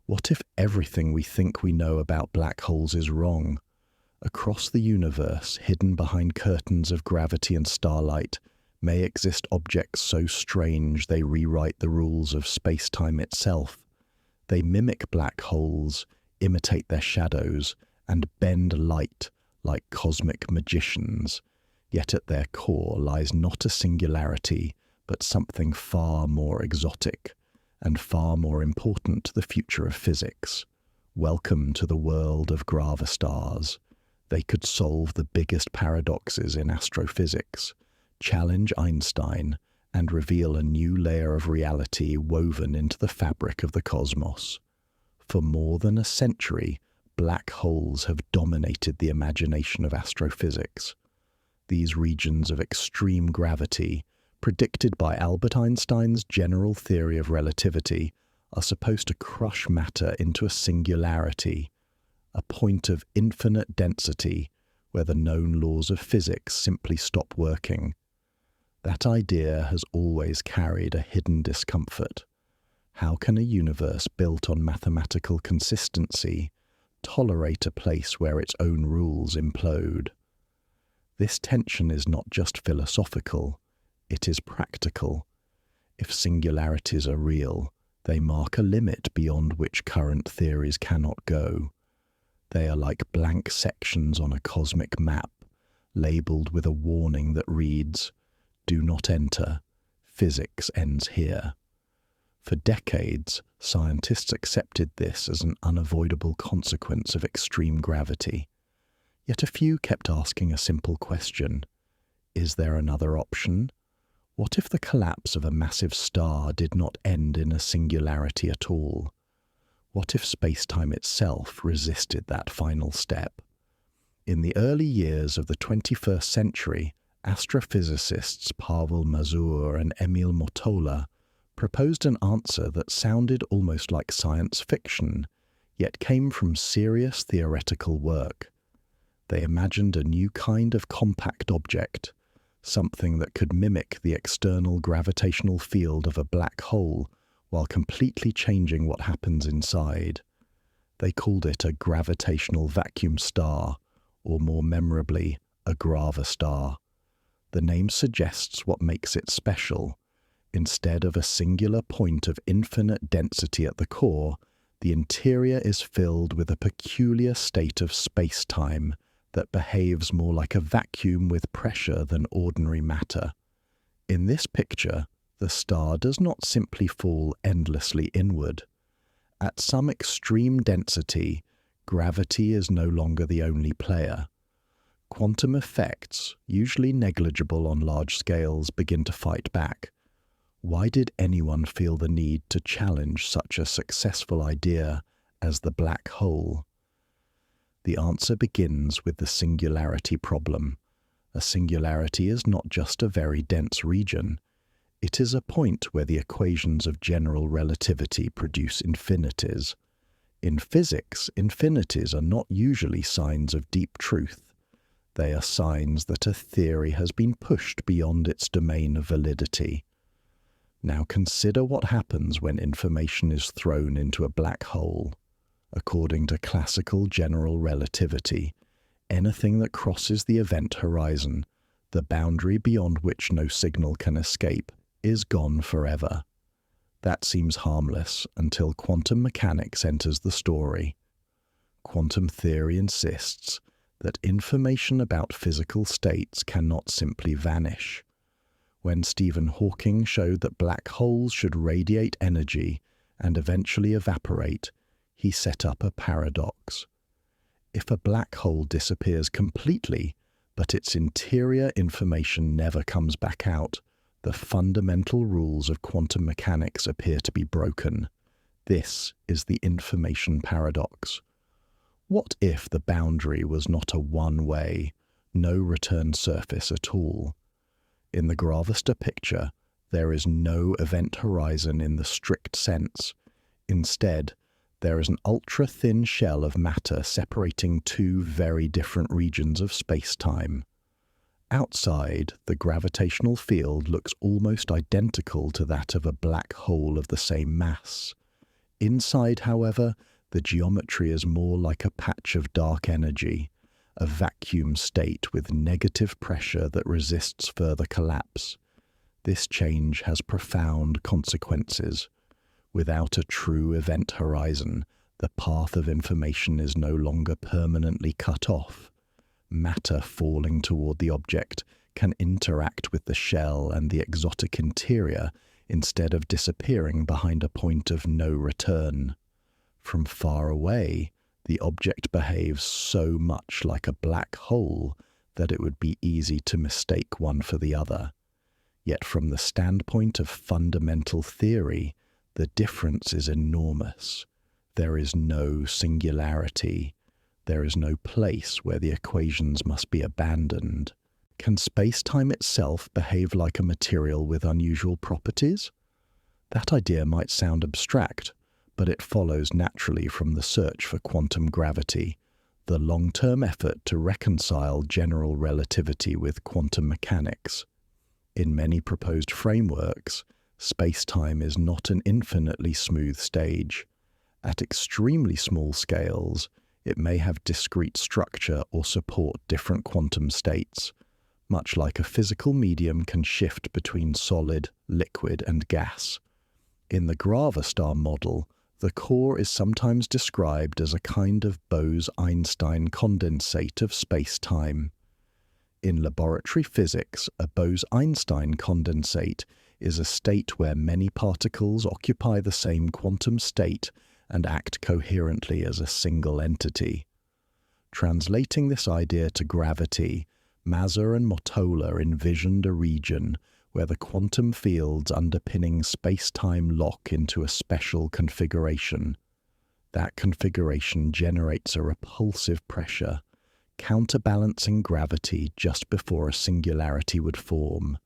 What if everything we think we know about black holes is wrong? Across the universe, hidden behind curtains of gravity and starlight, may exist objects so strange they rewrite the rules of space-time itself. They mimic black holes, imitate their shadows, and bend light like cosmic magicians. Yet at their core lies not a singularity, but something far more exotic and far more important to the future of physics. Welcome to the world of Gravastars. They could solve the biggest paradoxes in astrophysics, challenge Einstein, and reveal a new layer of reality woven into the fabric of the cosmos. For more than a century, black holes have dominated the imagination of astrophysics. These regions of extreme gravity, predicted by Albert Einstein's general theory of relativity, are supposed to crush matter into a singularity, a point of infinite density where the known laws of physics simply stop working. That idea has always carried a hidden discomfort. How can a universe built on mathematical consistency tolerate a place where its own rules implode? This tension is not just philosophical, it is practical. If singularities are real, they mark a limit beyond which current theories cannot go. They are like blank sections on a cosmic map, labeled with a warning that reads, "Do not enter. Physics ends here." For decades, scientists accepted this as an unavoidable consequence of extreme gravity. Yet a few kept asking a simple question: is there another option? What if the collapse of a massive star did not end in a singularity at all? What if space-time itself resisted that final step? In the early years of the 21st century, astrophysicists Pavel Mazur and Emil Motola proposed an answer that sounded almost like science fiction, yet came from serious theoretical work. They imagined a new kind of compact object, something that could mimic the external gravitational field of a black hole while completely changing what happens inside. They called it a gravitational vacuum star, or more memorably, a Gravastar. The name suggests what makes it special. Instead of a singular point of infinite density at the core, the interior is filled with a peculiar state of space-time that behaves more like a vacuum with pressure than ordinary matter. In this picture, the star does not simply fall endlessly inward. At some extreme density, gravity is no longer the only player. Quantum effects, usually negligible on large scales, begin to fight back. Why did anyone feel the need to challenge such a successful idea as the black hole? The answer begins with the singularity problem. A singularity is not just a very dense region. It is a point where the equations of general relativity produce infinities. In physics, infinities are not usually signs of deep truth. They are signs that a theory has been pushed beyond its domain of validity. Now consider what happens when information is thrown into a black hole. According to classical general relativity, anything that crosses the event horizon, the boundary beyond which no signal can escape, is gone forever. That seems harmless until quantum mechanics enters the story. Quantum theory insists that information about physical states cannot simply vanish. When Stephen Hawking showed that black holes should radiate energy and eventually evaporate, he set up a paradox. If a black hole disappears completely, but its interior information never comes back out, the fundamental rules of quantum mechanics appear to be broken. This is the information paradox. What if the boundary was not a one-way, no-return surface at all? In the Gravastar picture, there is no event horizon in the strict sense. Instead, there is an ultra-thin shell of matter separating two very different regions of space-time. Outside, the gravitational field looks almost identical to that of a black hole of the same mass. Inside, however, the geometry is more like a patch of dark energy, a vacuum state with negative pressure that resists further collapse. This change has profound consequences. Without a true event horizon, the path of information is no longer permanently cut off. Matter falling toward the object can interact with the shell and the exotic interior instead of disappearing behind a point of no return. From far away, the object behaves so much like a black hole that it would be easy to mistake one for the other. Yet from the standpoint of fundamental theory, the difference is enormous. There is no singularity. There is no place where the equations must be abandoned. Can space-time itself behave like a material with unusual properties? That idea might sound abstract, but it follows naturally from the search for quantum gravity, the long-term effort to reconcile general relativity with quantum mechanics. In many proposed frameworks, space-time is not an infinitely smooth stage. At extremely small scales, it may have discrete structure or support different quantum states, much like a physical medium can shift between solid, liquid, and gas. In the Gravastar model, the core is sometimes described as a kind of Bose-Einstein condensate of space-time. In laboratory physics, a Bose-Einstein condensate is a state where many particles occupy the same quantum state and act coherently as a single entity. Translating this idea to gravity, Mazur and Mottola envisioned a region where the quantum fields underpinning space-time lock into a special configuration. That configuration generates a repulsive pressure, counterbalancing gravity just before a singularity would form.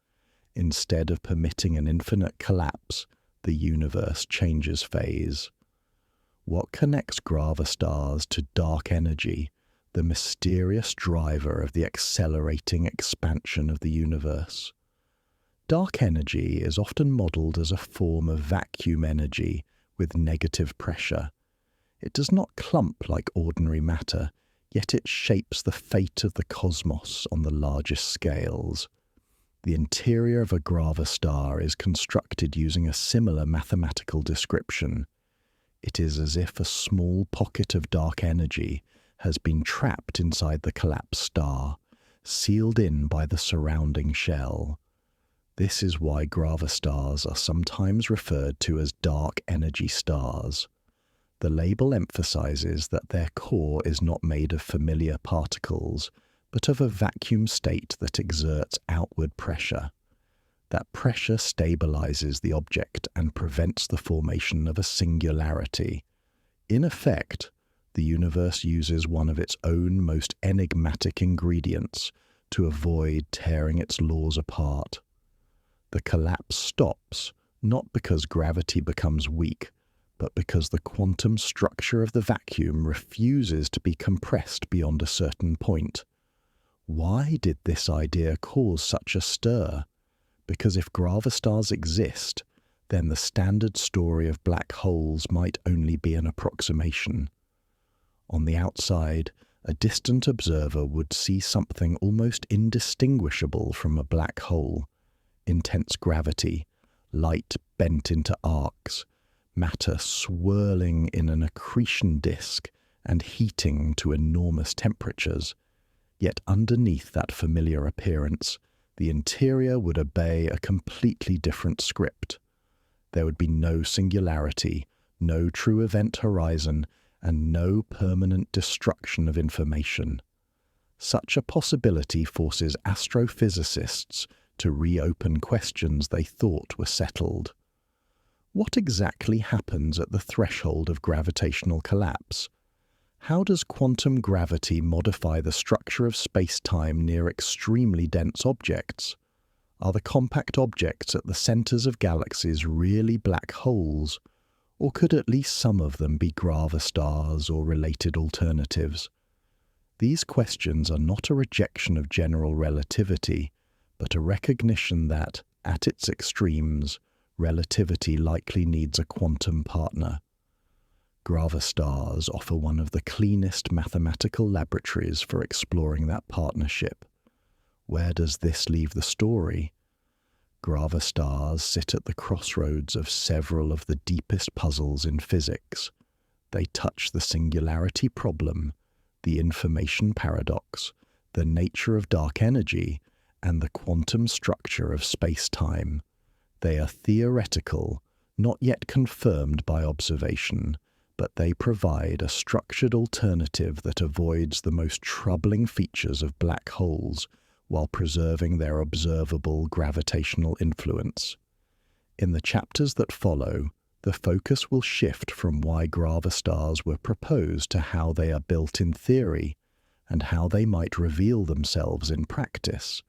Instead of permitting an infinite collapse, the universe changes phase. What connects Gravastars to dark energy, the mysterious driver of the accelerating expansion of the universe? Dark energy is often modeled as a form of vacuum energy with negative pressure. It does not clump like ordinary matter, yet it shapes the fate of the cosmos on the largest scales. The interior of a Gravastar is constructed using a similar mathematical description. It is as if a small pocket of dark energy has been trapped inside the collapsed star, sealed in by the surrounding shell. This is why Gravastars are sometimes referred to as dark energy stars. The label emphasizes that their core is not made of familiar particles, but of a vacuum state that exerts outward pressure. That pressure stabilizes the object and prevents the formation of a singularity. In effect, the universe uses one of its own most enigmatic ingredients to avoid tearing its laws apart. The collapse stops, not because gravity becomes weak, but because the quantum structure of the vacuum refuses to be compressed beyond a certain point. Why did this idea cause such a stir? Because if Gravastars exist, then the standard story of black holes might only be an approximation. On the outside, a distant observer would see something almost indistinguishable from a black hole. Intense gravity, light bent into arcs, matter swirling in an accretion disk and heating to enormous temperatures. Yet underneath that familiar appearance, the interior would obey a completely different script. There would be no singularity, no true event horizon, and no permanent destruction of information. Such a possibility forces astrophysicists to reopen questions they thought were settled. What exactly happens at the threshold of gravitational collapse? How does quantum gravity modify the structure of space-time near extremely dense objects? Are the compact objects at the centers of galaxies really black holes, or could at least some of them be Gravastars or related alternatives? These questions are not a rejection of general relativity, but a recognition that, at its extremes, relativity likely needs a quantum partner. Gravastars offer one of the cleanest mathematical laboratories for exploring that partnership. Where does this leave the story? Gravastars sit at the crossroads of several of the deepest puzzles in physics. They touch the singularity problem, the information paradox, the nature of dark energy, and the quantum structure of space-time. They are theoretical, not yet confirmed by observation, but they provide a structured alternative that avoids the most troubling features of black holes while preserving their observable gravitational influence. In the chapters that follow, the focus will shift from why gravastars were proposed to how they are built in theory and how they might reveal themselves in practice.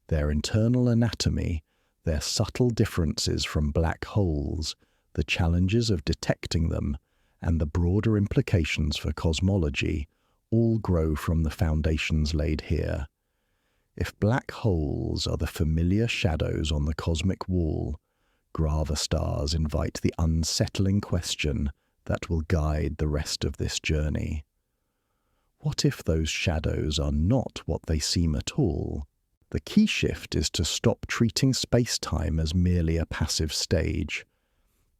Their internal anatomy, their subtle differences from black holes, the challenges of detecting them, and the broader implications for cosmology all grow from the foundations laid here. If black holes are the familiar shadows on the cosmic wall, gravastars invite the unsettling question that will guide the rest of this journey. What if those shadows are not what they seem at all? The key shift is to stop treating space-time as merely a passive stage.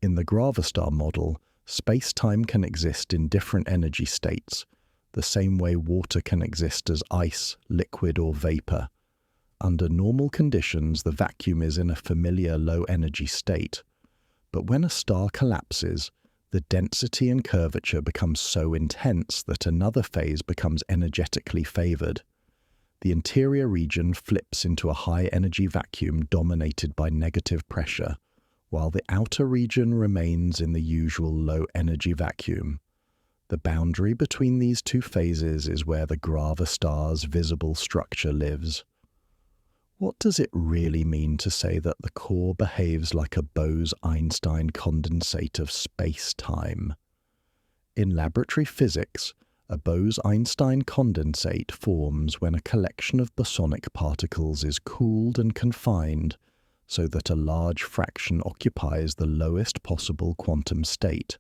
In the Gravastar model, space-time can exist in different energy states, the same way water can exist as ice, liquid, or vapor. Under normal conditions, the vacuum is in a familiar low-energy state. But when a star collapses, the density and curvature become so intense that another phase becomes energetically favored. The interior region flips into a high-energy vacuum dominated by negative pressure, while the outer region remains in the usual low-energy vacuum. The boundary between these two phases is where the gravastar's visible structure lives. What does it really mean to say that the core behaves like a Bose-Einstein condensate of space-time? In laboratory physics, a Bose-Einstein condensate forms when a collection of bosonic particles is cooled and confined so that a large fraction occupies the lowest possible quantum state.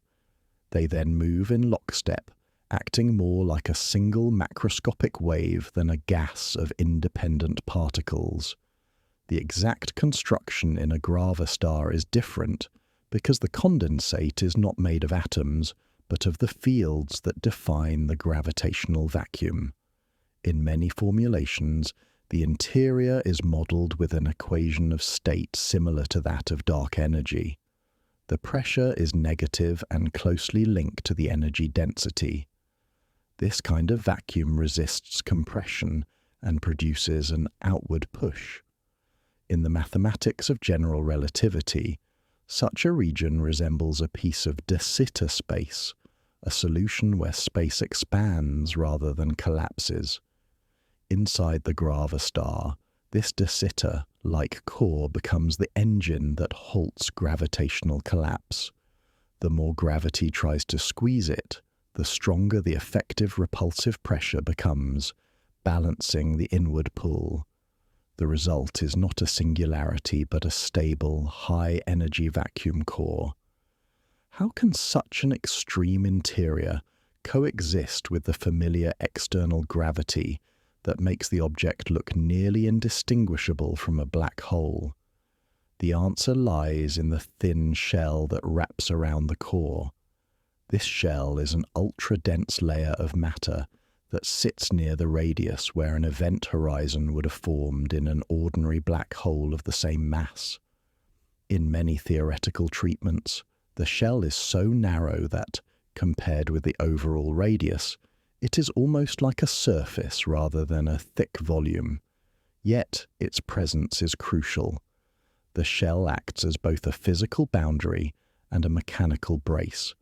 They then move in lockstep, acting more like a single macroscopic wave than a gas of independent particles. The exact construction in a gravastar is different because the condensate is not made of atoms, but of the fields that define the gravitational vacuum. In many formulations, the interior is modeled with an equation of state similar to that of dark energy. The pressure is negative and closely linked to the energy density. This kind of vacuum resists compression and produces an outward push. In the mathematics of general relativity, such a region resembles a piece of de Sitter space, a solution where space expands rather than collapses. Inside the gravastar, this de Sitter-like core becomes the engine that halts gravitational collapse. The more gravity tries to squeeze it, the stronger the effective repulsive pressure becomes, balancing the inward pull. The result is not a singularity but a stable, high-energy vacuum core. How can such an extreme interior coexist with the familiar external gravity that makes the object look nearly indistinguishable from a black hole? The answer lies in the thin shell that wraps around the core. This shell is an ultra-dense layer of matter that sits near the radius where an event horizon would have formed in an ordinary black hole of the same mass. In many theoretical treatments, the shell is so narrow that, compared with the overall radius, it is almost like a surface rather than a thick volume. Yet its presence is crucial. The shell acts as both a physical boundary and a mechanical brace.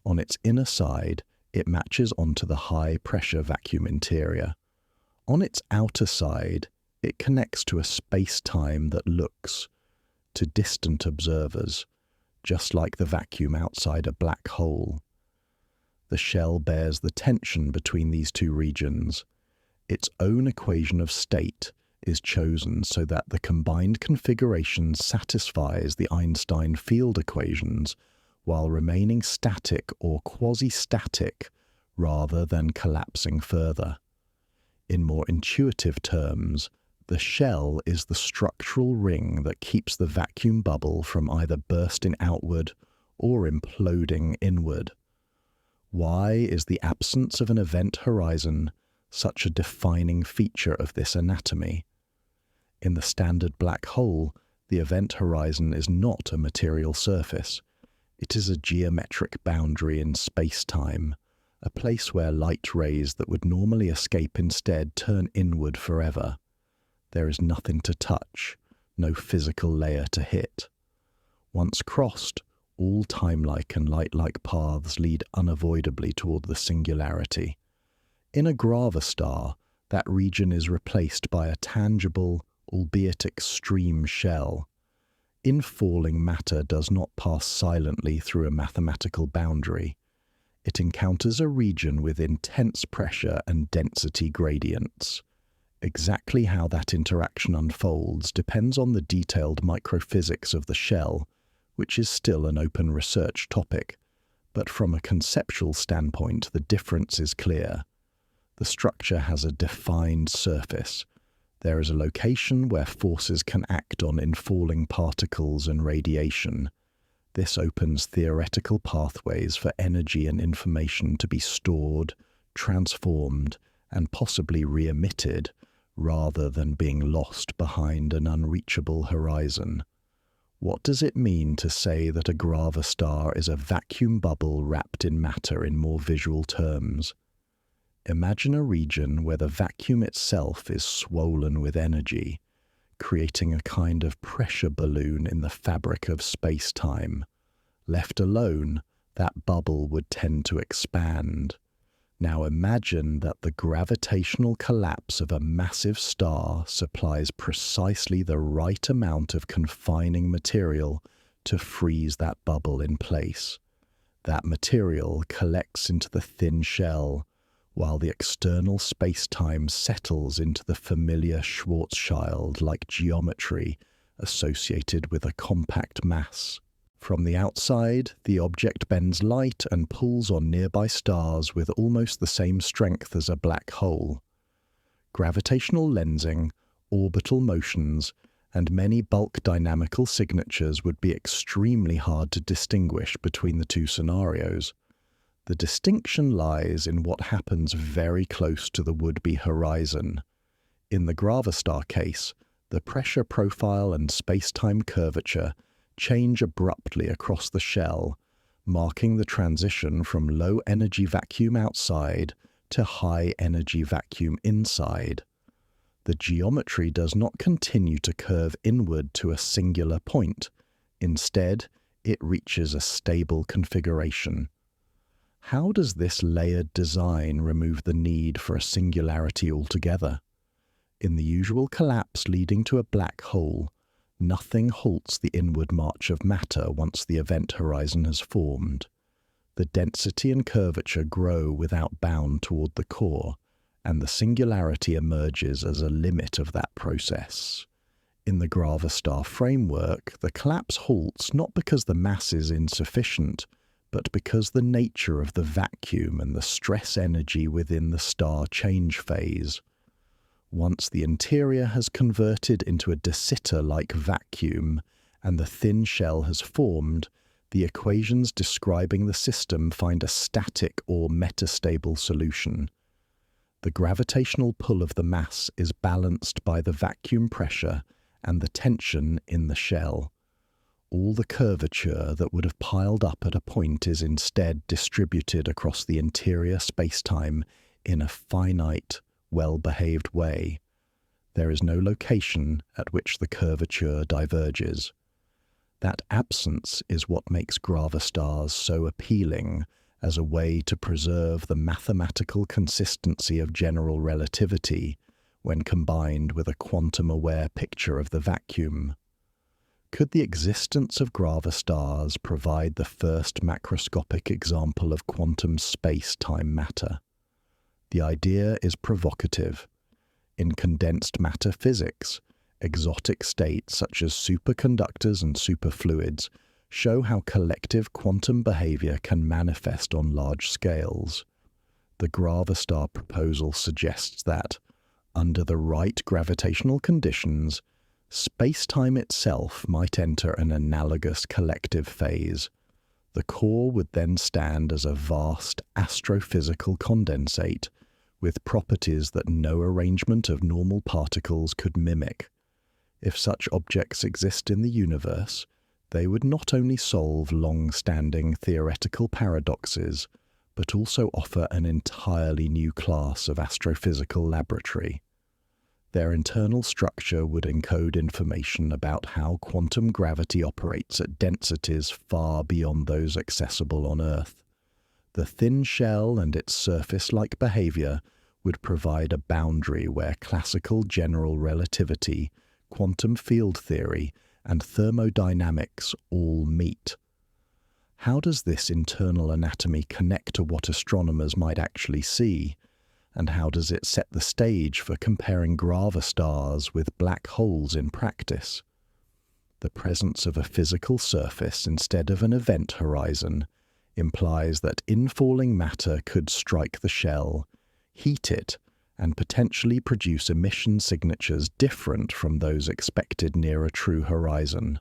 On its inner side, it matches onto the high-pressure vacuum interior. On its outer side, it connects to a space-time that looks, to distant observers, just like the vacuum outside a black hole. The shell bears the tension between these two regions. Its own equation of state is chosen so that the combined configuration satisfies the Einstein field equations, while remaining static or quasi-static rather than collapsing further. In more intuitive terms, the shell is the structural ring that keeps the vacuum bubble from either bursting outward or imploding inward. Why is the absence of an event horizon such a defining feature of this anatomy? In the standard black hole, the event horizon is not a material surface. It is a geometric boundary in space-time, a place where light rays that would normally escape instead turn inward forever. There is nothing to touch, no physical layer to hit. Once crossed, all time-like and light-like paths lead unavoidably toward the singularity. In a gravastar, that region is replaced by a tangible, albeit extreme shell. Infalling matter does not pass silently through a mathematical boundary. It encounters a region with intense pressure and density gradients. Exactly how that interaction unfolds depends on the detailed microphysics of the shell, which is still an open research topic, but from a conceptual standpoint the difference is clear. The structure has a defined surface. There is a location where forces can act on infalling particles and radiation. This opens theoretical pathways for energy and information to be stored, transformed, and possibly re-emitted, rather than being lost behind an unreachable horizon. What does it mean to say that a gravastar is a vacuum bubble wrapped in matter in more visual terms? Imagine a region where the vacuum itself is swollen with energy, creating a kind of pressure balloon in the fabric of space-time. Left alone, that bubble would tend to expand. Now imagine that the gravitational collapse of a massive star supplies precisely the right amount of confining material to freeze that bubble in place. That material collects into the thin shell, while the external space-time settles into the familiar Schwarzschild-like geometry associated with a compact mass. From the outside, the object bends light and pulls on nearby stars with almost the same strength as a black hole. Gravitational lensing, orbital motions, and many bulk dynamical signatures would be extremely hard to distinguish between the two scenarios. The distinction lies in what happens very close to the would-be horizon. In the Gravastar case, the pressure profile and space-time curvature change abruptly across the shell, marking the transition from low-energy vacuum outside to high-energy vacuum inside. The geometry does not continue to curve inward to a singular point. Instead, it reaches a stable configuration. How does this layered design remove the need for a singularity altogether? In the usual collapse leading to a black hole, nothing halts the inward march of matter once the event horizon has formed. The density and curvature grow without bound toward the core, and the singularity emerges as a limit of that process. In the Gravastar framework, the collapse halts not because the mass is insufficient, but because the nature of the vacuum and the stress energy within the star change phase. Once the interior has converted into a de Sitter-like vacuum and the thin shell has formed, the equations describing the system find a static or metastable solution. The gravitational pull of the mass is balanced by the vacuum pressure and the tension in the shell. All the curvature that would have piled up at a point is instead distributed across the interior spacetime in a finite, well-behaved way. There is no location at which the curvature diverges. That absence is what makes gravastars so appealing as a way to preserve the mathematical consistency of general relativity when combined with a quantum-aware picture of the vacuum. Could the existence of gravastars provide the first macroscopic example of quantum space-time matter? The idea is provocative. In condensed matter physics, exotic states such as superconductors and superfluids show how collective quantum behavior can manifest on large scales. The Gravastar proposal suggests that, under the right gravitational conditions, space-time itself might enter an analogous collective phase. The core would then stand as a vast astrophysical condensate, with properties that no arrangement of normal particles could mimic. If such objects exist in the universe, they would not only solve long-standing theoretical paradoxes, but also offer an entirely new class of astrophysical laboratory. Their internal structure would encode information about how quantum gravity operates at densities far beyond those accessible on Earth. The thin shell and its surface-like behavior would provide a boundary where classical general relativity, quantum field theory, and thermodynamics all meet. How does this internal anatomy connect to what astronomers might actually see? And how does it set the stage for comparing gravastars with black holes in practice? The presence of a physical surface instead of an event horizon implies that infalling matter could strike the shell, heat it, and potentially produce emission signatures different from those expected near a true horizon.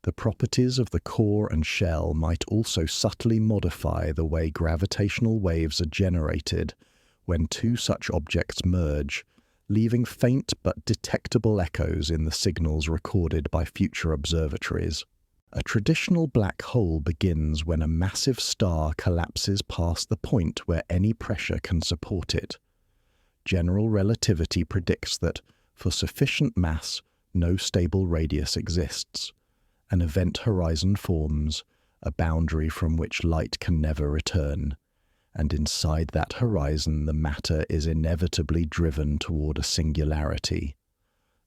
The properties of the core and shell might also subtly modify the way gravitational waves are generated when two such objects merge, leaving faint but detectable echoes in the signals recorded by future observatories. A traditional black hole begins when a massive star collapses past the point where any pressure can support it. General relativity predicts that, for sufficient mass, no stable radius exists. An event horizon forms, a boundary from which light can never return, and inside that horizon the matter is inevitably driven toward a singularity.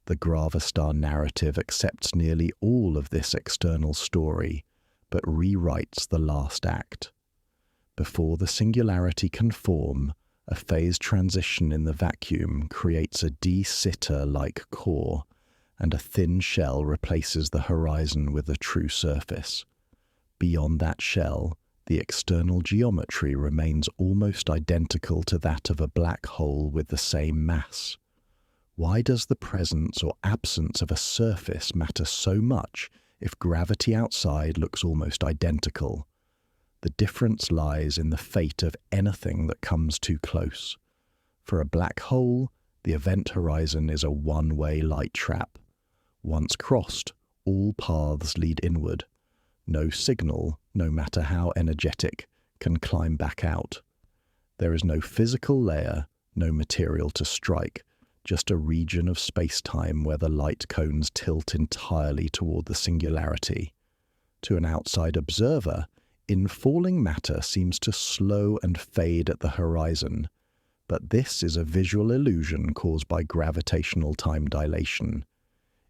The Gravastar narrative accepts nearly all of this external story, but rewrites the last act. Before the singularity can form, a phase transition in the vacuum creates a de-Sitter-like core, and a thin shell replaces the horizon with a true surface. Beyond that shell, the external geometry remains almost identical to that of a black hole with the same mass. Why does the presence or absence of a surface matter so much if gravity outside looks almost identical? The difference lies in the fate of anything that comes too close. For a black hole, the event horizon is a one-way light trap. Once crossed, all paths lead inward. No signal, no matter how energetic, can climb back out. There is no physical layer, no material to strike, just a region of space-time where the light cones tilt entirely toward the singularity. To an outside observer, infalling matter seems to slow and fade at the horizon, but this is a visual illusion caused by gravitational time dilation.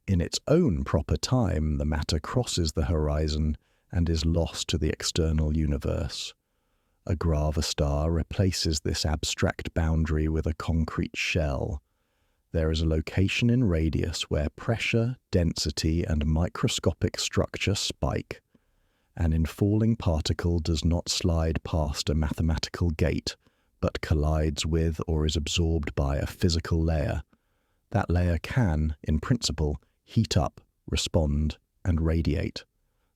In its own proper time, the matter crosses the horizon and is lost to the external universe. A gravastar replaces this abstract boundary with a concrete shell. There is a location in radius where pressure, density, and microscopic structure spike. An infalling particle does not slide past a mathematical gate, but collides with or is absorbed by a physical layer. That layer can, in principle, heat up, respond, and radiate.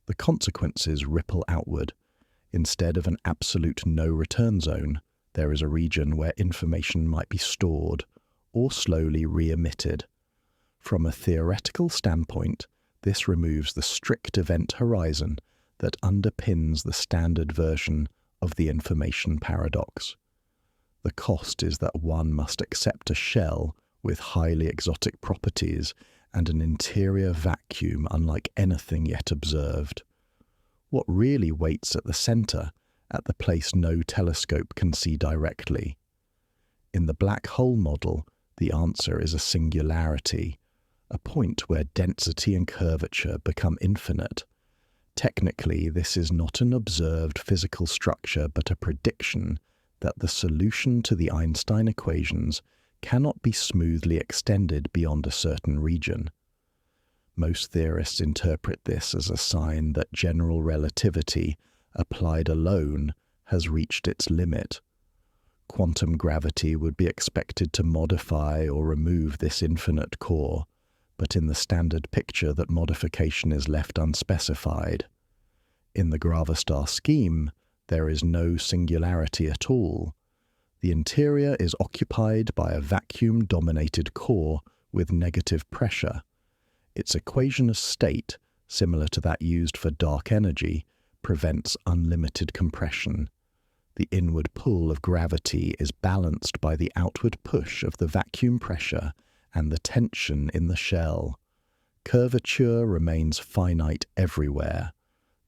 The consequences ripple outward. Instead of an absolute no-return zone, there is a region where information might be stored or slowly re-emitted. From a theoretical standpoint, this removes the strict event horizon that underpins the standard version of the information paradox. The cost is that one must accept a shell with highly exotic properties and an interior vacuum unlike anything yet observed. What really waits at the center, at the place no telescope can see directly? In the black hole model, the answer is a singularity, a point where density and curvature become infinite. Technically, this is not an observed physical structure but a prediction that the solution to the Einstein equations cannot be smoothly extended beyond a certain region. Most theorists interpret this as a sign that general relativity, applied alone, has reached its limit. Quantum gravity would be expected to modify or remove this infinite core, but in the standard picture that modification is left unspecified. In the Gravastar scheme, there is no singularity at all. The interior is occupied by a vacuum-dominated core with negative pressure. Its equation of state, similar to that used for dark energy, prevents unlimited compression. The inward pull of gravity is balanced by the outward push of the vacuum pressure and the tension in the shell. Curvature remains finite everywhere.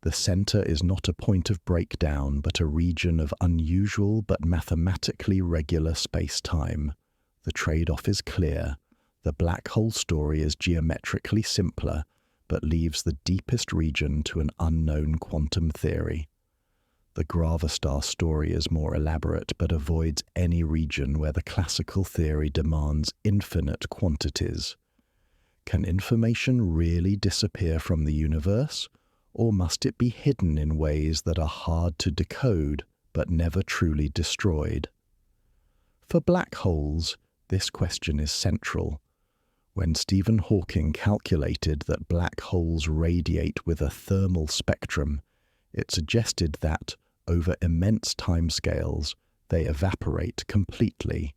The center is not a point of breakdown, but a region of unusual but mathematically regular space-time. The trade-off is clear. The black hole story is geometrically simpler, but leaves the deepest region to an unknown quantum theory. The Gravastar story is more elaborate, but avoids any region where the classical theory demands infinite quantities. Can information really disappear from the universe, or must it be hidden in ways that are hard to decode but never truly destroyed? For black holes, this question is central. When Stephen Hawking calculated that black holes radiate with a thermal spectrum, it suggested that, over immense timescales, they evaporate completely.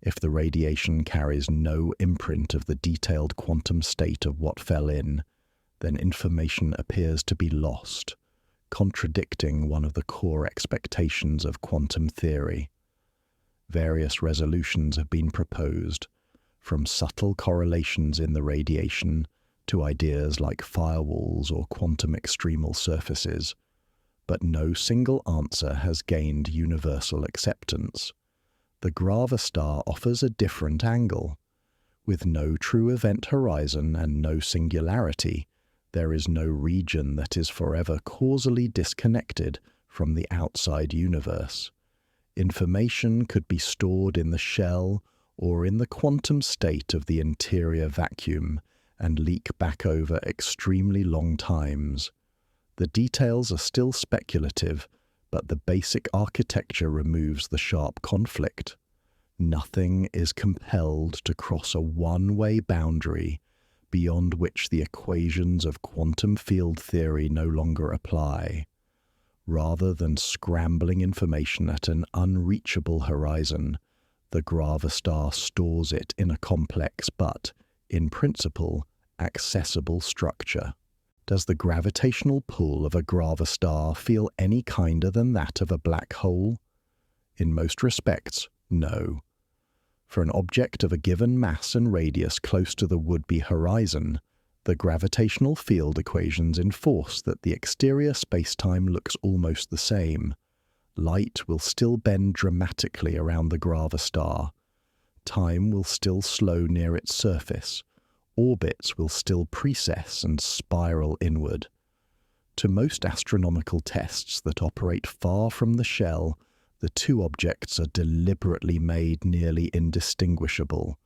If the radiation carries no imprint of the detailed quantum state of what fell in, then information appears to be lost, contradicting one of the core expectations of quantum theory. Various resolutions have been proposed, from subtle correlations in the radiation to ideas like firewalls or quantum extremal surfaces, but no single answer has gained universal acceptance. The Gravastar offers a different angle. With no true event horizon and no singularity, there is no region that is forever causally disconnected from the outside universe. Information could be stored in the shell or in the quantum state of the interior vacuum and leak back over extremely long times. The details are still speculative, but the basic architecture removes the sharp conflict. Nothing is compelled to cross a one-way boundary beyond which the equations of quantum field theory no longer apply. Rather than scrambling information at an unreachable horizon, the Gravastar stores it in a complex but, in principle, accessible structure. Does the gravitational pull of a Gravastar feel any kinder than that of a black hole? In most respects, no. For an object of a given mass and radius close to the would-be horizon, the gravitational field equations enforce that the exterior spacetime looks almost the same. Light will still bend dramatically around the Gravastar. Time will still slow near its surface. Orbits will still precess and spiral inward. To most astronomical tests that operate far from the shell, the two objects are deliberately made nearly indistinguishable.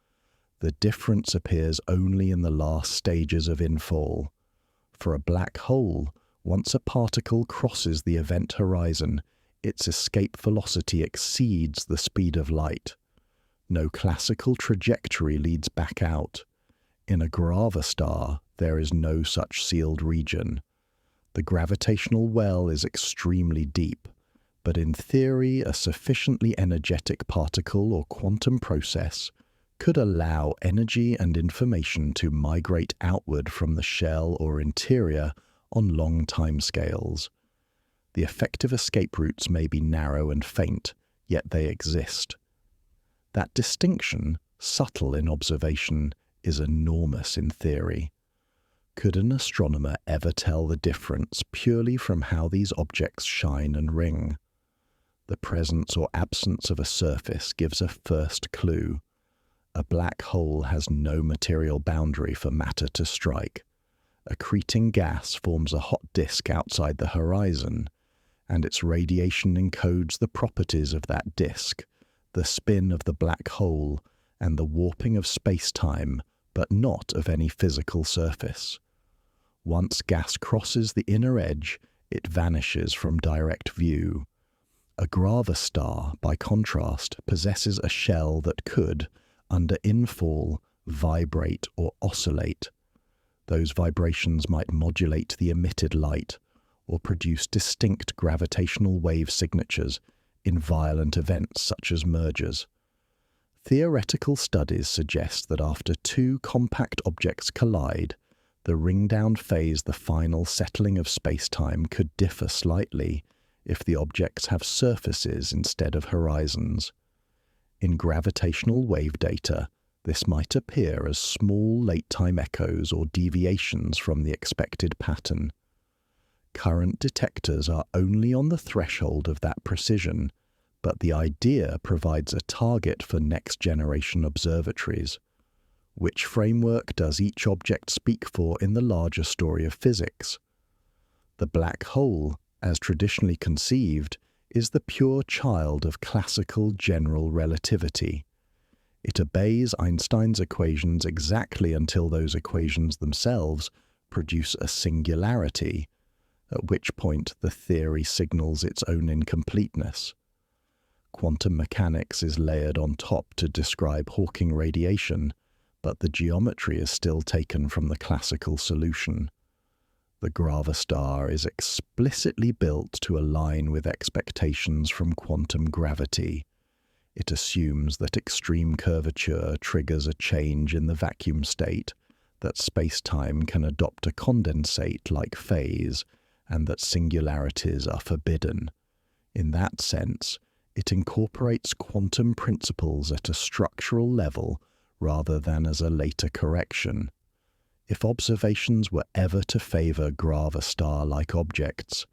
The difference appears only in the last stages of infall. For a black hole, once a particle crosses the event horizon, its escape velocity exceeds the speed of light. No classical trajectory leads back out. In a Gravastar, there is no such sealed region. The gravitational well is extremely deep, but in theory, a sufficiently energetic particle or quantum process could allow energy and information to migrate outward from the shell or interior on long timescales. The effective escape routes may be narrow and faint, yet they exist. That distinction, subtle in observation, is enormous in theory. Could an astronomer ever tell the difference purely from how these objects shine and ring? The presence or absence of a surface gives a first clue. A black hole has no material boundary for matter to strike. Accreting gas forms a hot disk outside the horizon, and its radiation encodes the properties of that disk, the spin of the black hole, and the warping of space-time, but not of any physical surface. Once gas crosses the inner edge, it vanishes from direct view. A gravastar, by contrast, possesses a shell that could, under infall, vibrate or oscillate. Those vibrations might modulate the emitted light or produce distinct gravitational wave signatures in violent events such as mergers. Theoretical studies suggest that after two compact objects collide, the ring-down phase, the final settling of space-time, could differ slightly if the objects have surfaces instead of horizons. In gravitational wave data, this might appear as small late-time echoes or deviations from the expected pattern. Current detectors are only on the threshold of that precision, but the idea provides a target for next-generation observatories. Which framework does each object speak for in the larger story of physics? The black hole, as traditionally conceived, is the pure child of classical general relativity. It obeys Einstein's equations exactly until those equations themselves produce a singularity, at which point the theory signals its own incompleteness. Quantum mechanics is layered on top to describe Hawking radiation, but the geometry is still taken from the classical solution. The Gravastar is explicitly built to align with expectations from quantum gravity. It assumes that extreme curvature triggers a change in the vacuum state, that space-time can adopt a condensate-like phase, and that singularities are forbidden. In that sense, it incorporates quantum principles at a structural level rather than as a later correction. If observations were ever to favor Gravastar-like objects,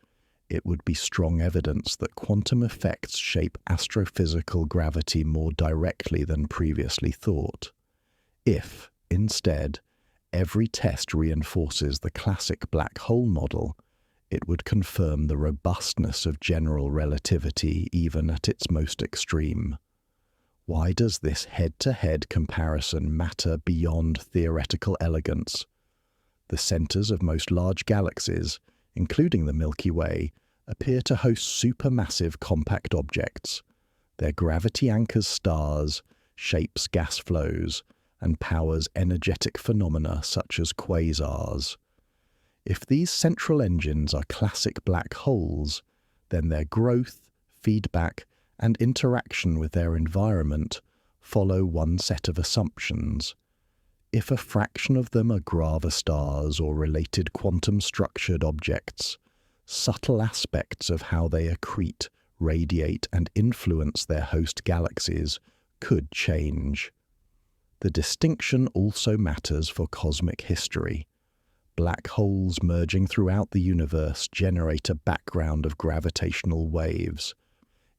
it would be strong evidence that quantum effects shape astrophysical gravity more directly than previously thought. If, instead, every test reinforces the classic black hole model, it would confirm the robustness of general relativity even at its most extreme. Why does this head-to-head comparison matter beyond theoretical elegance? The centers of most large galaxies, including the Milky Way, appear to host supermassive compact objects. Their gravity anchors stars, shapes gas flows, and powers energetic phenomena such as quasars. If these central engines are classic black holes, then their growth, feedback, and interaction with their environment follow one set of assumptions. If a fraction of them are gravastars or related quantum-structured objects, subtle aspects of how they accrete, radiate, and influence their host galaxies could change. The distinction also matters for cosmic history. Black holes merging throughout the universe generate a background of gravitational waves.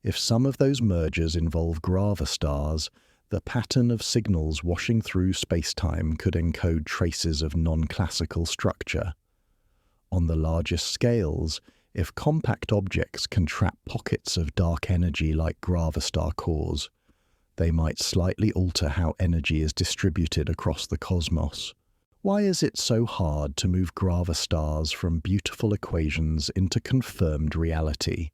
If some of those mergers involve gravastars, the pattern of signals washing through space-time could encode traces of non-classical structure. On the largest scales, if compact objects can trap pockets of dark energy like gravastar cores, they might slightly alter how energy is distributed across the cosmos. Why is it so hard to move gravastars from beautiful equations into confirmed reality?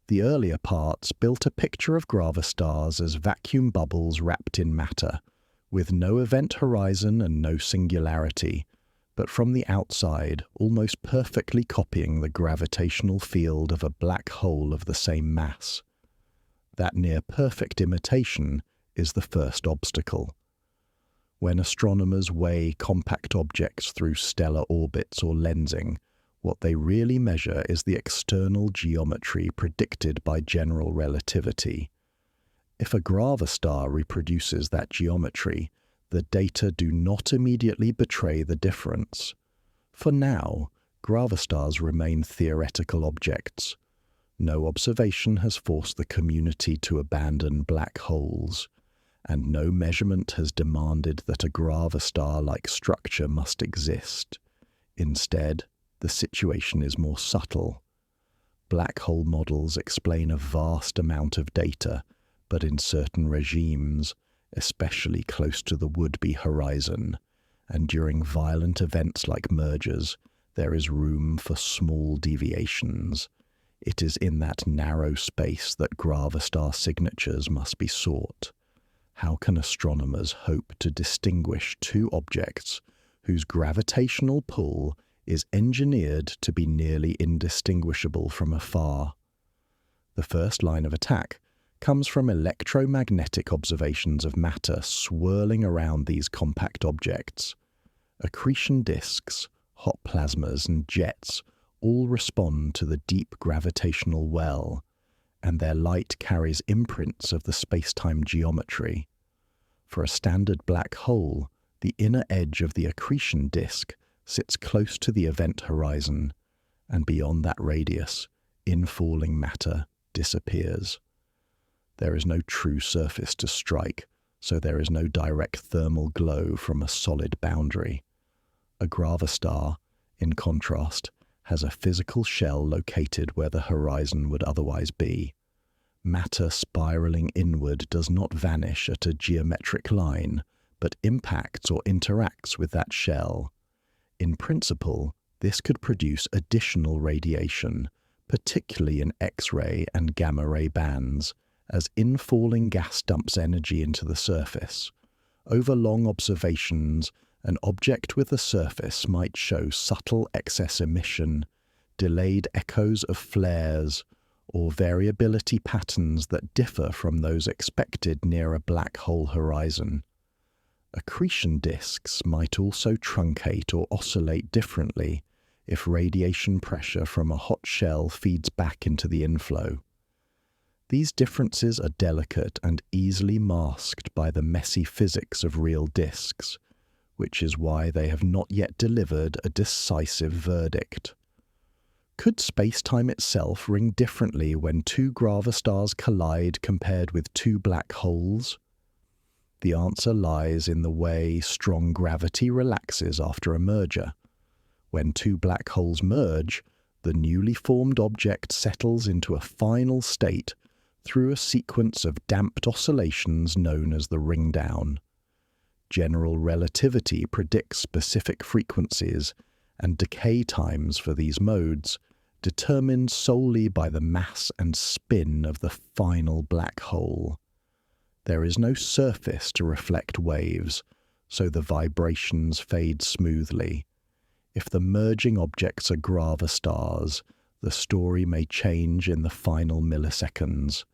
The earlier parts built a picture of gravastars as vacuum bubbles wrapped in matter, with no event horizon and no singularity, but from the outside almost perfectly copying the gravitational field of a black hole of the same mass. That near-perfect imitation is the first obstacle. When astronomers weigh compact objects through stellar orbits or lensing, what they really measure is the external geometry predicted by general relativity. If a gravastar reproduces that geometry, the data do not immediately betray the difference. For now, gravastars remain theoretical objects. No observation has forced the community to abandon black holes, and no measurement has demanded that a gravastar-like structure must exist. Instead, the situation is more subtle. Black hole models explain a vast amount of data, but in certain regimes, especially close to the would-be horizon, and during violent events like mergers, there is room for small deviations. It is in that narrow space that Gravastar signatures must be sought. How can astronomers hope to distinguish two objects whose gravitational pull is engineered to be nearly indistinguishable from afar? The first line of attack comes from electromagnetic observations of matter swirling around these compact objects. Accretion disks, hot plasmas, and jets all respond to the deep gravitational well, and their light carries imprints of the space-time geometry. For a standard black hole, the inner edge of the accretion disk sits close to the event horizon, and beyond that radius, infalling matter disappears. There is no true surface to strike, so there is no direct thermal glow from a solid boundary. A gravastar, in contrast, has a physical shell located where the horizon would otherwise be. Matter spiraling inward does not vanish at a geometric line, but impacts or interacts with that shell. In principle, this could produce additional radiation, particularly in X-ray and gamma-ray bands, as infalling gas dumps energy into the surface. Over long observations, an object with a surface might show subtle excess emission, delayed echoes of flares, or variability patterns that differ from those expected near a black hole horizon. Accretion disks might also truncate or oscillate differently if radiation pressure from a hot shell feeds back into the inflow. These differences are delicate and easily masked by the messy physics of real disks, which is why they have not yet delivered a decisive verdict. Could space-time itself ring differently when two gravastars collide compared with two black holes? The answer lies in the way strong gravity relaxes after a merger. When two black holes merge, the newly formed object settles into a final state through a sequence of damped oscillations known as the ring-down. General relativity predicts specific frequencies, and decay times for these modes, determined solely by the mass and spin of the final black hole. There is no surface to reflect waves, so the vibrations fade smoothly. If the merging objects are gravastars, the story may change in the final milliseconds.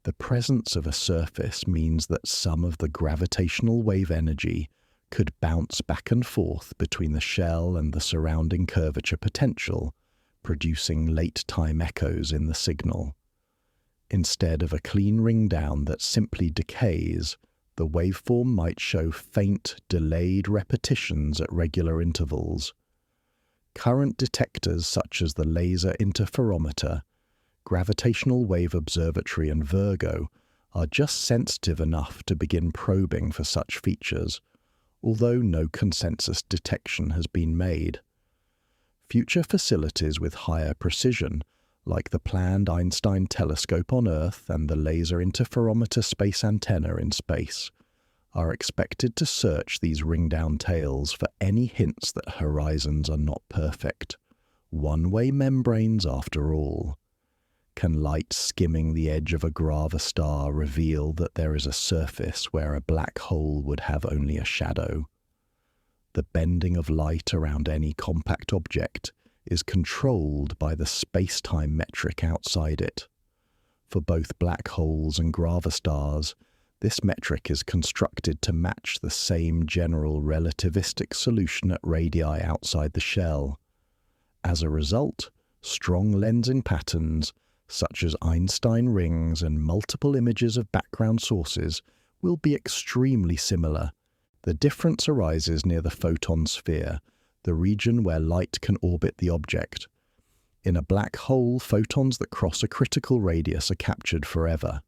The presence of a surface means that some of the gravitational wave energy could bounce back and forth between the shell and the surrounding curvature potential, producing late-time echoes in the signal. Instead of a clean ring-down that simply decays, the waveform might show faint, delayed repetitions at regular intervals. Current detectors such as the Laser Interferometer, Gravitational Wave Observatory and Virgo are just sensitive enough to begin probing for such features, although no consensus detection has been made. Future facilities with higher precision, like the planned Einstein telescope on Earth and the Laser Interferometer space antenna in space, are expected to search these ring-down tails for any hints that horizons are not perfect. One-way membranes after all. Can light skimming the edge of a gravastar reveal that there is a surface where a black hole would have only a shadow? The bending of light around any compact object is controlled by the space-time metric outside it. For both black holes and gravastars, this metric is constructed to match the same general relativistic solution at radii outside the shell. As a result, strong lensing patterns, such as Einstein rings and multiple images of background sources, will be extremely similar. The difference arises near the photon sphere, the region where light can orbit the object. In a black hole, photons that cross a critical radius are captured forever.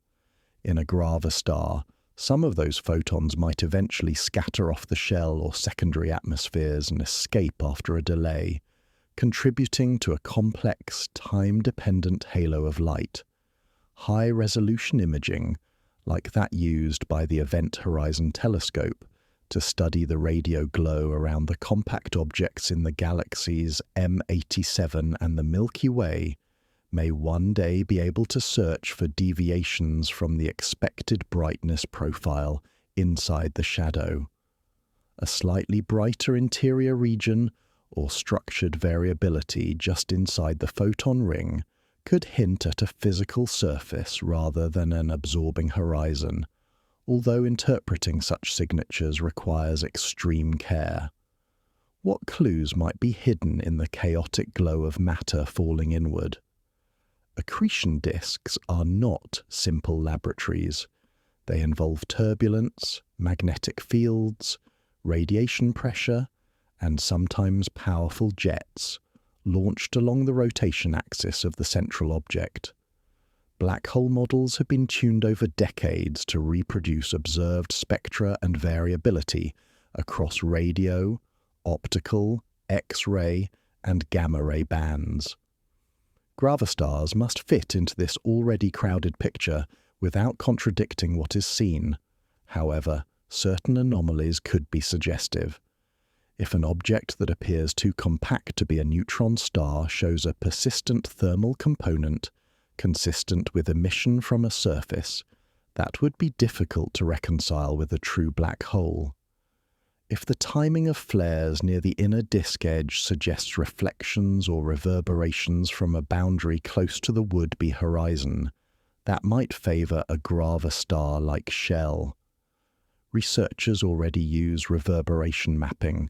In a gravastar, some of those photons might eventually scatter off the shell or secondary atmospheres and escape after a delay, contributing to a complex, time-dependent halo of light. High-resolution imaging, like that used by the Event Horizon Telescope to study the radio glow around the compact objects in the galaxies M87 and the Milky Way, may one day be able to search for deviations from the expected brightness profile inside the shadow. A slightly brighter interior region or structured variability just inside the photon ring could hint at a physical surface rather than an absorbing horizon, although interpreting such signatures requires extreme care. What clues might be hidden in the chaotic glow of matter falling inward? Accretion disks are not simple laboratories. They involve turbulence, magnetic fields, radiation pressure, and sometimes powerful jets, launched along the rotation axis of the central object. Black hole models have been tuned over decades to reproduce observed spectra and variability across radio, optical, X-ray, and gamma-ray bands. Gravastars must fit into this already crowded picture without contradicting what is seen. However, certain anomalies could be suggestive. If an object that appears too compact to be a neutron star shows a persistent thermal component consistent with emission from a surface, that would be difficult to reconcile with a true black hole. If the timing of flares near the inner disk edge suggests reflections or reverberations from a boundary close to the would-be horizon, that might favor a Gravastar-like shell. Researchers already use reverberation mapping,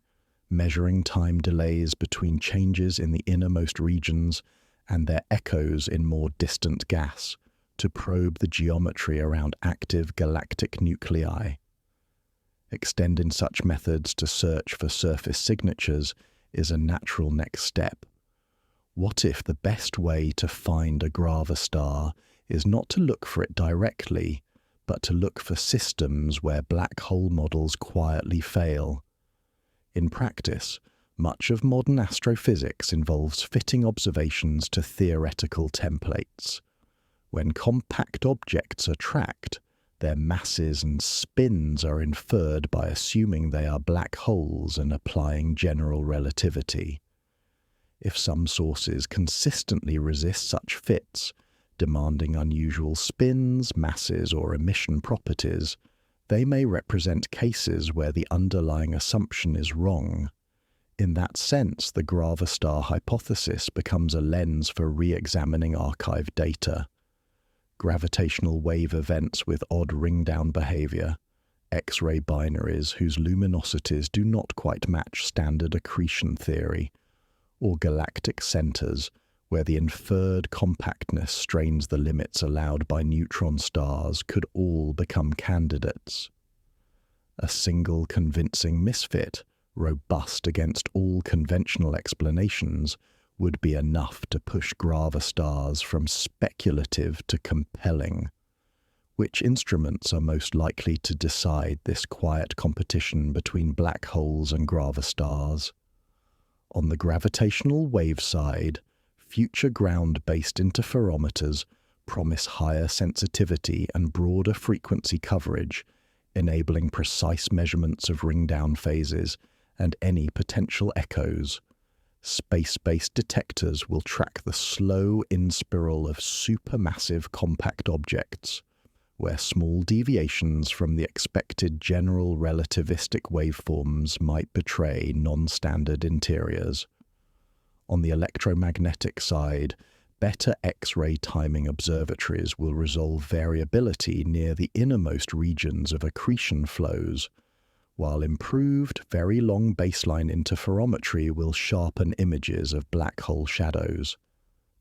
measuring time delays between changes in the innermost regions and their echoes in more distant gas, to probe the geometry around active galactic nuclei. Extending such methods to search for surface signatures is a natural next step. What if the best way to find a Gravastar is not to look for it directly, but to look for systems where black hole models quietly fail? In practice, much of modern astrophysics involves fitting observations to theoretical templates. When compact objects are tracked, their masses and spins are inferred by assuming they are black holes and applying general relativity. If some sources consistently resist such fits, demanding unusual spins, masses, or emission properties, they may represent cases where the underlying assumption is wrong. In that sense, the Gravastar hypothesis becomes a lens for re-examining archived data. Gravitational wave events with odd ring-down behavior, X-ray binaries whose luminosities do not quite match standard accretion theory, or galactic centers where the inferred compactness strains the limits allowed by neutron stars could all become candidates. A single convincing misfit, robust against all conventional explanations, would be enough to push Gravastars from speculative to compelling. Which instruments are most likely to decide this quiet competition between black holes and Gravastars? On the gravitational wave side, future ground-based interferometers promise higher sensitivity and broader frequency coverage, enabling precise measurements of ring-down phases and any potential echoes. Space-based detectors will track the slow in-spiral of supermassive compact objects, where small deviations from the expected general relativistic waveforms might betray non-standard interiors. On the electromagnetic side, better X-ray timing observatories will resolve variability near the innermost regions of accretion flows, while improved, very long baseline interferometry will sharpen images of black hole shadows.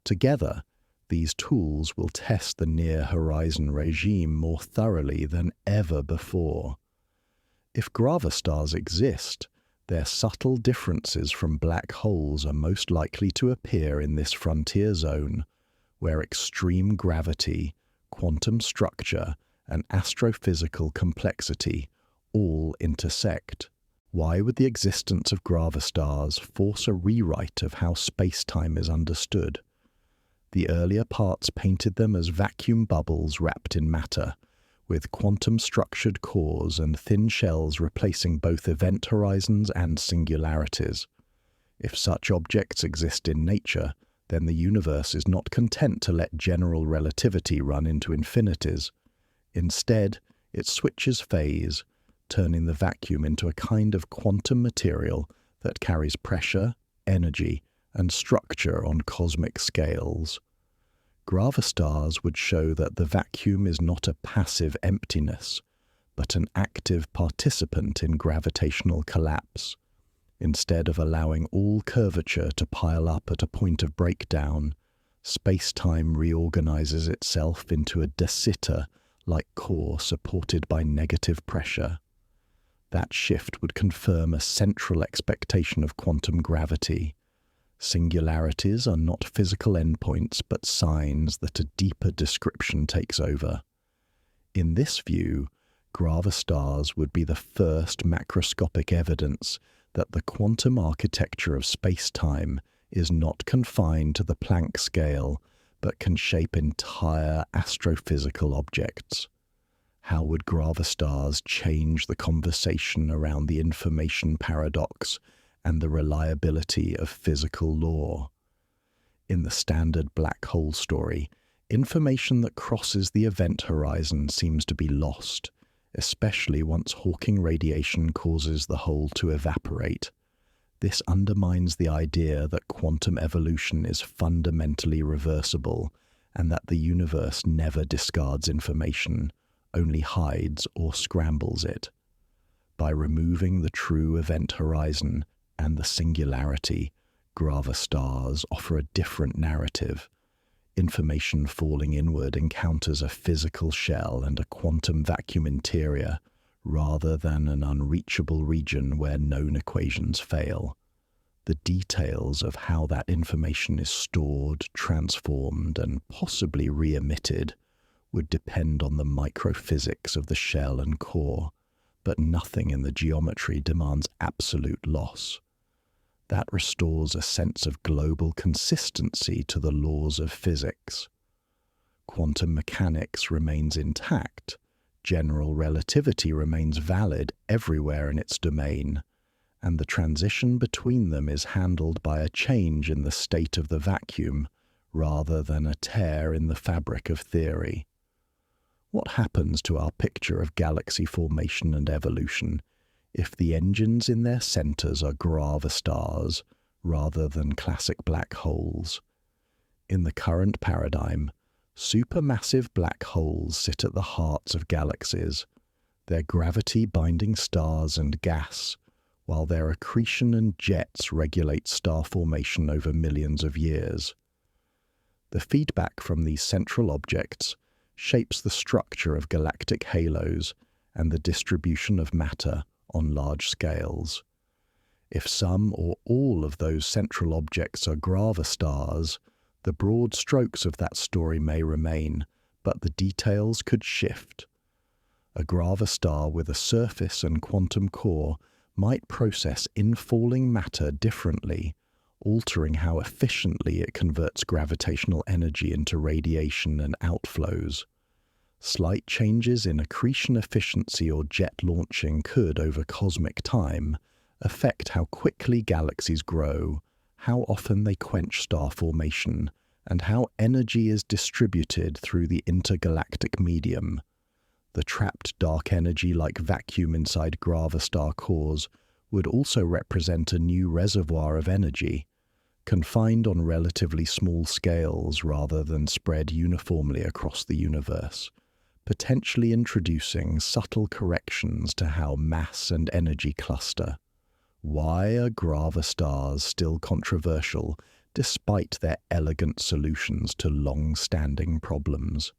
Together, these tools will test the near-horizon regime more thoroughly than ever before. If Gravastars exist, their subtle differences from black holes are most likely to appear in this frontier zone, where extreme gravity, quantum structure, and astrophysical complexity all intersect. Why would the existence of Gravastars force a rewrite of how space-time is understood? The earlier parts painted them as vacuum bubbles wrapped in matter, with quantum-structured cores and thin shells replacing both event horizons and singularities. If such objects exist in nature, then the universe is not content to let general relativity run into infinities. Instead, it switches phase, turning the vacuum into a kind of quantum material that carries pressure, energy, and structure on cosmic scales. Gravastars would show that the vacuum is not a passive emptiness, but an active participant in gravitational collapse. Instead of allowing all curvature to pile up at a point of breakdown, space-time reorganizes itself into a de Sitter-like core supported by negative pressure. That shift would confirm a central expectation of quantum gravity. Singularities are not physical endpoints, but signs that a deeper description takes over. In this view, gravastars would be the first macroscopic evidence that the quantum architecture of space-time is not confined to the Planck scale, but can shape entire astrophysical objects. How would gravastars change the conversation around the information paradox and the reliability of physical law? In the standard black hole story, information that crosses the event horizon seems to be lost, especially once Hawking radiation causes the hole to evaporate. This undermines the idea that quantum evolution is fundamentally reversible and that the universe never discards information, only hides or scrambles it. By removing the true event horizon and the singularity, gravastars offer a different narrative. Information falling inward encounters a physical shell and a quantum vacuum interior, rather than an unreachable region where known equations fail. The details of how that information is stored, transformed, and possibly re-emitted would depend on the microphysics of the shell and core, but nothing in the geometry demands absolute loss. That restores a sense of global consistency to the laws of physics. Quantum mechanics remains intact, general relativity remains valid everywhere in its domain, and the transition between them is handled by a change in the state of the vacuum rather than a tear in the fabric of theory. What happens to our picture of galaxy formation and evolution if the engines in their centers are gravastars rather than classic black holes? In the current paradigm, supermassive black holes sit at the hearts of galaxies, their gravity binding stars and gas, while their accretion and jets regulate star formation over millions of years. The feedback from these central objects shapes the structure of galactic halos and the distribution of matter on large scales. If some or all of those central objects are gravastars, the broad strokes of that story may remain, but the details could shift. A gravastar with a surface and quantum core might process infalling matter differently, altering how efficiently it converts gravitational energy into radiation and outflows. Slight changes in accretion efficiency or jet launching could, over cosmic time, affect how quickly galaxies grow, how often they quench star formation, and how energy is distributed through the intergalactic medium. The trapped dark energy like vacuum inside gravastar cores would also represent a new reservoir of energy, confined on relatively small scales rather than spread uniformly across the universe, potentially introducing subtle corrections to how mass and energy cluster. Why are gravastars still controversial despite their elegant solutions to long-standing problems?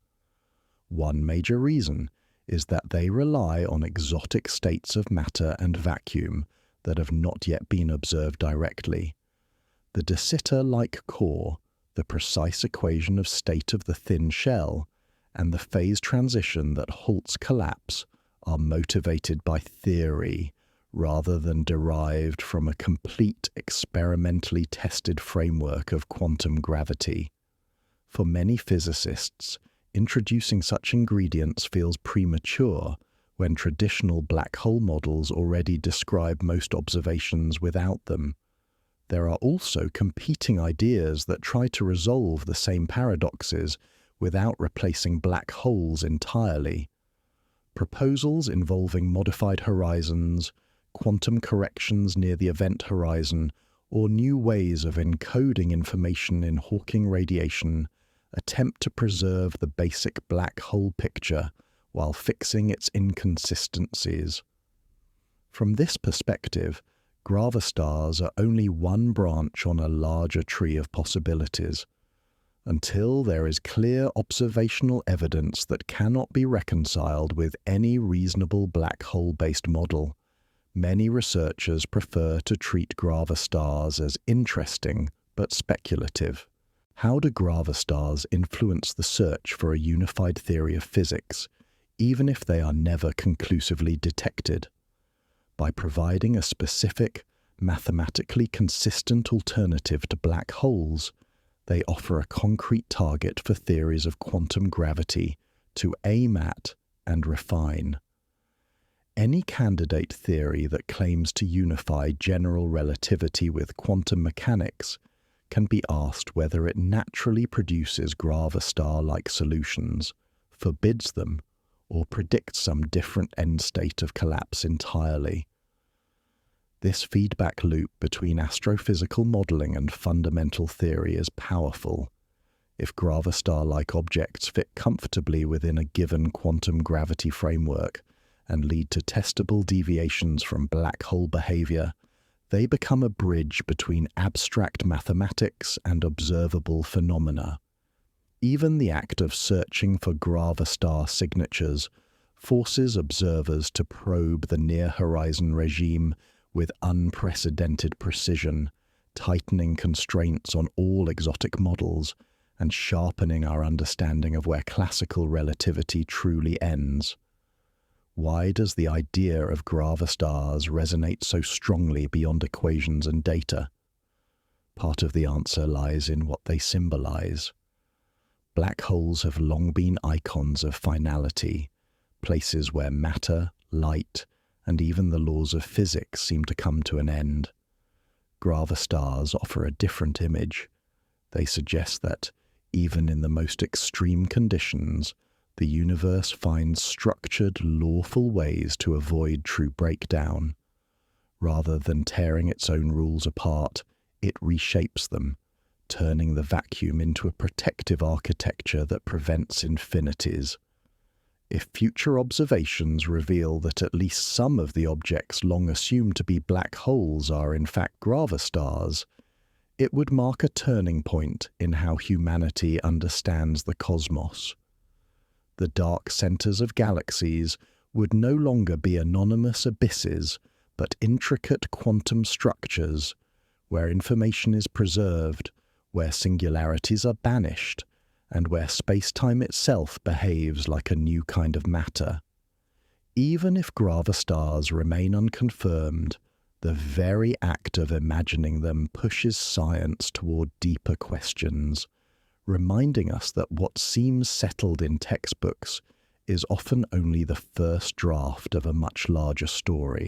One major reason is that they rely on exotic states of matter and vacuum that have not yet been observed directly. The de Sitter-like core, the precise equation of state of the thin shell, and the phase transition that halts collapse are motivated by theory rather than derived from a complete experimentally tested framework of quantum gravity. For many physicists, introducing such ingredients feels premature when traditional black hole models already describe most observations without them. There are also competing ideas that try to resolve the same paradoxes without replacing black holes entirely. Proposals involving modified horizons, quantum corrections near the event horizon, or new ways of encoding information in Hawking radiation attempt to preserve the basic black hole picture while fixing its inconsistencies. From this perspective, Gravastars are only one branch on a larger tree of possibilities. Until there is clear observational evidence that cannot be reconciled with any reasonable black hole-based model, many researchers prefer to treat Gravastars as interesting but speculative. How do Gravastars influence the search for a unified theory of physics, even if they are never conclusively detected? By providing a specific, mathematically consistent alternative to black holes, they offer a concrete target for theories of quantum gravity to aim at and refine. Any candidate theory that claims to unify general relativity with quantum mechanics can be asked whether it naturally produces Gravastar-like solutions, forbids them, or predicts some different end state of collapse entirely. This feedback loop between astrophysical modeling and fundamental theory is powerful. If Gravastar-like objects fit comfortably within a given quantum gravity framework and lead to testable deviations from black hole behavior, they become a bridge between abstract mathematics and observable phenomena. Even the act of searching for Gravastar signatures forces observers to probe the near-horizon regime with unprecedented precision, tightening constraints on all exotic models and sharpening our understanding of where classical relativity truly ends. Why does the idea of Gravastars resonate so strongly beyond equations and data? Part of the answer lies in what they symbolize. Black holes have long been icons of finality, places where matter, light, and even the laws of physics seem to come to an end. Gravastars offer a different image. They suggest that, even in the most extreme conditions, the universe finds structured, lawful ways to avoid true breakdown. Rather than tearing its own rules apart, it reshapes them, turning the vacuum into a protective architecture that prevents infinities. If future observations reveal that at least some of the objects long assumed to be black holes are in fact Gravastars, it would mark a turning point in how humanity understands the cosmos. The dark centers of galaxies would no longer be anonymous abysses, but intricate quantum structures, where information is preserved, where singularities are banished, and where space-time itself behaves like a new kind of matter. Even if Gravastars remain unconfirmed, the very act of imagining them pushes science toward deeper questions, reminding us that what seems settled in textbooks is often only the first draft of a much larger story.